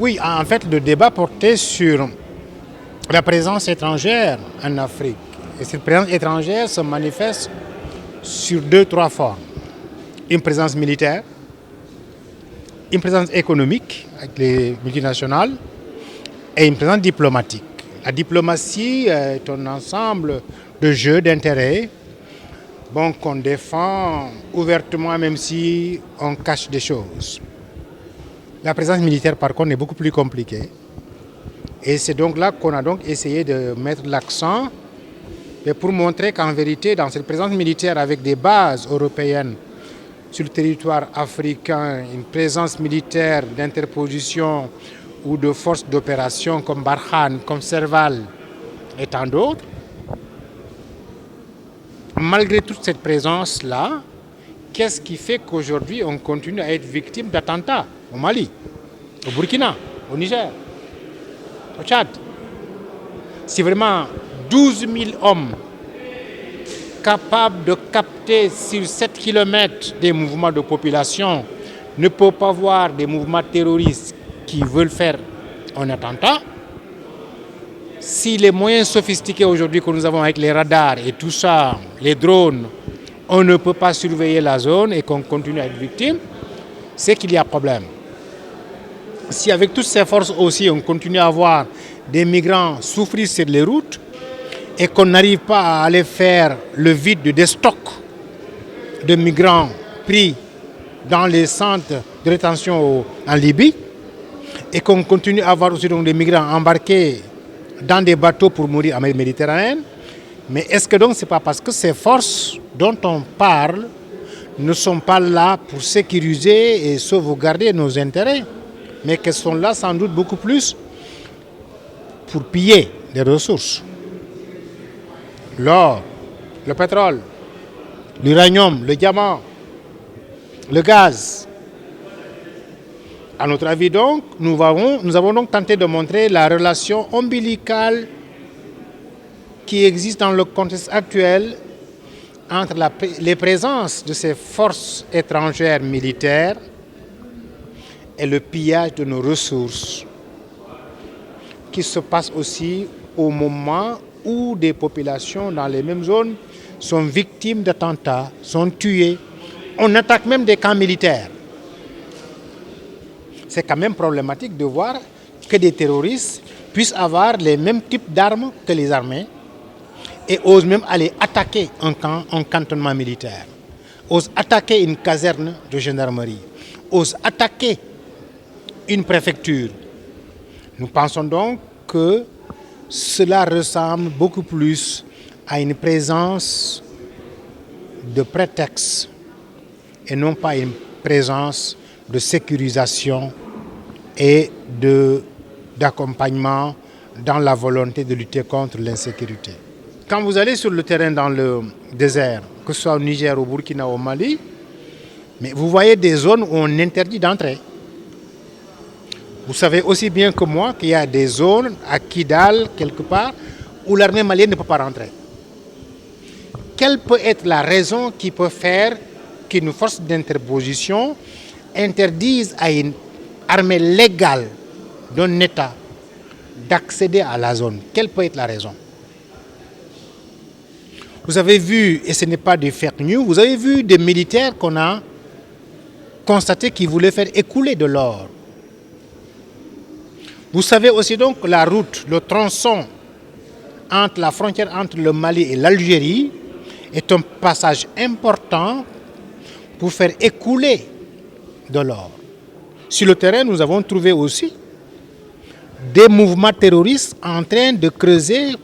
Oui, en fait, le débat portait sur la présence étrangère en Afrique. Et cette présence étrangère se manifeste sur deux, trois formes. Une présence militaire, une présence économique avec les multinationales et une présence diplomatique. La diplomatie est un ensemble de jeux d'intérêts qu'on défend ouvertement même si on cache des choses. La présence militaire par contre est beaucoup plus compliquée. Et c'est donc là qu'on a donc essayé de mettre l'accent pour montrer qu'en vérité, dans cette présence militaire avec des bases européennes sur le territoire africain, une présence militaire d'interposition ou de forces d'opération comme Barkhane, comme Serval et tant d'autres, malgré toute cette présence-là, qu'est-ce qui fait qu'aujourd'hui on continue à être victime d'attentats au Mali, au Burkina, au Niger, au Tchad? Si vraiment 12 000 hommes capables de capter sur 7 km des mouvements de population ne peuvent pas voir des mouvements terroristes qui veulent faire un attentat, si les moyens sophistiqués aujourd'hui que nous avons avec les radars et tout ça, les drones, on ne peut pas surveiller la zone et qu'on continue à être victime, c'est qu'il y a problème. Si avec toutes ces forces aussi on continue à voir des migrants souffrir sur les routes et qu'on n'arrive pas à aller faire le vide des stocks de migrants pris dans les centres de rétention en Libye et qu'on continue à avoir aussi donc des migrants embarqués dans des bateaux pour mourir en mer Méditerranée, mais est-ce que donc c'est pas parce que ces forces dont on parle ne sont pas là pour sécuriser et sauvegarder nos intérêts, mais qu'elles sont là sans doute beaucoup plus pour piller des ressources? L'or, le pétrole, l'uranium, le diamant, le gaz. À notre avis donc, nous avons donc tenté de montrer la relation ombilicale qui existe dans le contexte actuel entre les présences de ces forces étrangères militaires et le pillage de nos ressources qui se passe aussi au moment où des populations dans les mêmes zones sont victimes d'attentats, sont tuées. On attaque même des camps militaires. C'est quand même problématique de voir que des terroristes puissent avoir les mêmes types d'armes que les armées et osent même aller attaquer un cantonnement militaire, osent attaquer une caserne de gendarmerie, osent attaquer une préfecture. Nous pensons donc que cela ressemble beaucoup plus à une présence de prétexte et non pas une présence de sécurisation et d'accompagnement dans la volonté de lutter contre l'insécurité. Quand vous allez sur le terrain dans le désert, que ce soit au Niger, au Burkina, au Mali, mais vous voyez des zones où on interdit d'entrer. Vous savez aussi bien que moi qu'il y a des zones à Kidal, quelque part, où l'armée malienne ne peut pas rentrer. Quelle peut être la raison qui peut faire qu'une force d'interposition interdise à une armée légale d'un État d'accéder à la zone? Quelle peut être la raison? Vous avez vu, et ce n'est pas des fake news, vous avez vu des militaires qu'on a constaté qui voulaient faire écouler de l'or. Vous savez aussi donc que la route, le tronçon entre la frontière entre le Mali et l'Algérie est un passage important pour faire écouler de l'or. Sur le terrain, nous avons trouvé aussi des mouvements terroristes en train de creuser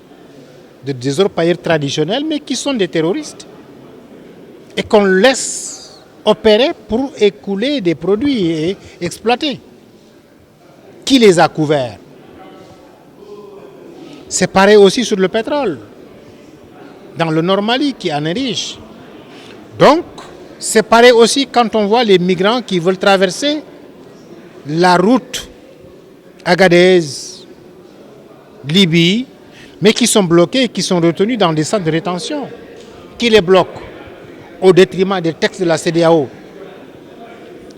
des orpailleurs traditionnels, mais qui sont des terroristes et qu'on laisse opérer pour écouler des produits et exploiter. Qui les a couverts? C'est pareil aussi sur le pétrole, dans le Nord Mali qui en est riche. Donc, c'est pareil aussi quand on voit les migrants qui veulent traverser la route Agadez, Libye, mais qui sont bloqués et qui sont retenus dans des centres de rétention. Qui les bloque au détriment des textes de la CEDEAO?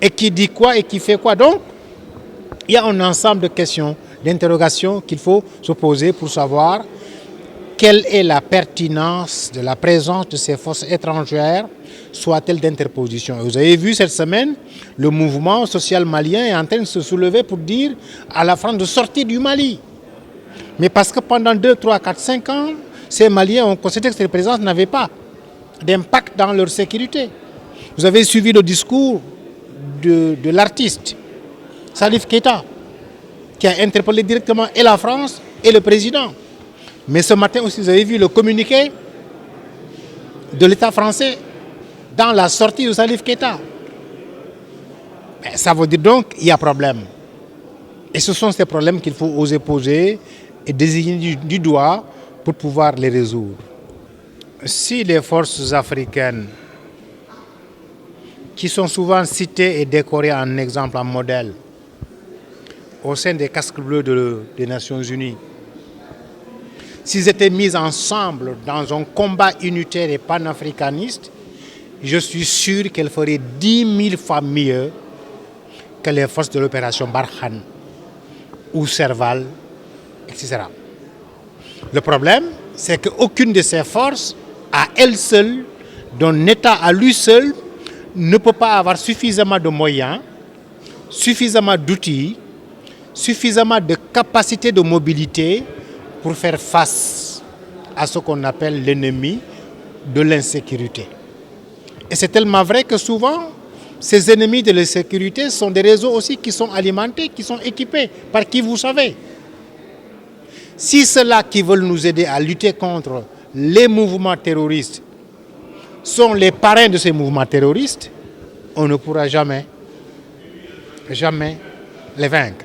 Et qui dit quoi et qui fait quoi? Donc, Il y a un ensemble de questions, d'interrogations qu'il faut se poser pour savoir quelle est la pertinence de la présence de ces forces étrangères, soit-elle d'interposition. Vous avez vu cette semaine, le mouvement social malien est en train de se soulever pour dire à la France de sortir du Mali. Mais parce que pendant 2, 3, 4, 5 ans, ces Maliens ont considéré que cette présence n'avait pas d'impact dans leur sécurité. Vous avez suivi le discours de l'artiste Salif Keita, qui a interpellé directement et la France et le président. Mais ce matin aussi, vous avez vu le communiqué de l'État français dans la sortie de Salif Keita. Ça veut dire donc qu'il y a problème. Et ce sont ces problèmes qu'il faut oser poser et désigner du doigt pour pouvoir les résoudre. Si les forces africaines, qui sont souvent citées et décorées en exemple, en modèle, au sein des casques bleus des Nations Unies, s'ils étaient mis ensemble dans un combat unitaire et panafricaniste, je suis sûr qu'elles feraient 10 000 fois mieux que les forces de l'opération Barkhane ou Serval, etc. Le problème, c'est qu'aucune de ces forces, à elle seule, d'un État à lui seul, ne peut pas avoir suffisamment de moyens, suffisamment d'outils, suffisamment de capacité de mobilité pour faire face à ce qu'on appelle l'ennemi de l'insécurité. Et c'est tellement vrai que souvent, ces ennemis de l'insécurité sont des réseaux aussi qui sont alimentés, qui sont équipés par qui vous savez. Si ceux-là qui veulent nous aider à lutter contre les mouvements terroristes sont les parrains de ces mouvements terroristes, on ne pourra jamais les vaincre.